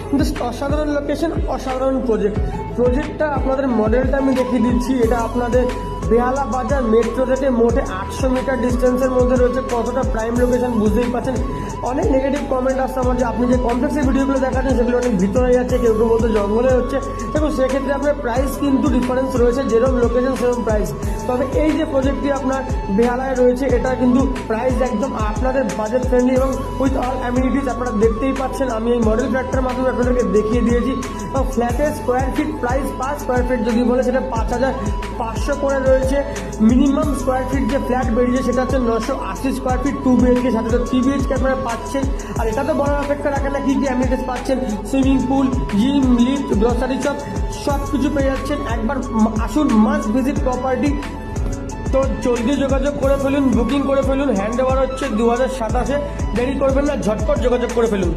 কিন্তু অসাধারণ লোকেশন, অসাধারণ প্রজেক্টটা আপনাদের মডেলটা আমি দেখিয়ে দিচ্ছি। এটা আপনাদের বেহালা বাজার মেট্রো থেকে মোটে 800 মিটার ডিস্টেন্সের মধ্যে রয়েছে। কতটা প্রাইম লোকেশন বুঝতেই পারছেন। অনেক নেগেটিভ কমেন্ট আসছে আমার যে আপনি যে কমপ্লেক্সের ভিডিওগুলো দেখাচ্ছেন সেগুলো অনেক ভিতরে যাচ্ছে, কেউ কেউ বলতে জঙ্গলে হচ্ছে। দেখুন সেক্ষেত্রে আপনার প্রাইস কিন্তু ডিফারেন্স রয়েছে, যেরকম লোকেশন সেরকম প্রাইস। তবে এই যে প্রজেক্টটি আপনার বেহালায় রয়েছে এটা কিন্তু প্রাইস একদম আপনাদের বাজেট ফ্রেন্ডলি এবং উইথ অল অ্যামিনিটিস আপনারা দেখতেই পাচ্ছেন। আমি এই মডেল ফ্ল্যাটটার মাধ্যমে আপনাদেরকে দেখিয়ে দিয়েছি। এবং ফ্ল্যাটের square feet price per square feet যদি বলে সেটা 5,500 করে রয়েছে। মিনিমাম স্কোয়ার ফিট যে ফ্ল্যাট বেরিয়েছে সেটা হচ্ছে 980 স্কোয়ার ফিট 2 বিএইচকে, সাথে তো 3 বিএইচকে আপনারা পাচ্ছেন। আর এটা তো বড় অপেক্ষা রাখে না, কি কি অ্যামিনিটিস পাচ্ছেন, swimming pool, gym, lift, grocery shop সব কিছু পেয়ে যাচ্ছেন। একবার আসুন, মাস্ট ভিজিট প্রপার্টি। তো জলদি যোগাযোগ করে ফেলুন, বুকিং করে ফেলুন। হ্যান্ড ওভার হচ্ছে 2027-এ, দেরি করবেন না, ঝটপট যোগাযোগ করে ফেলুন।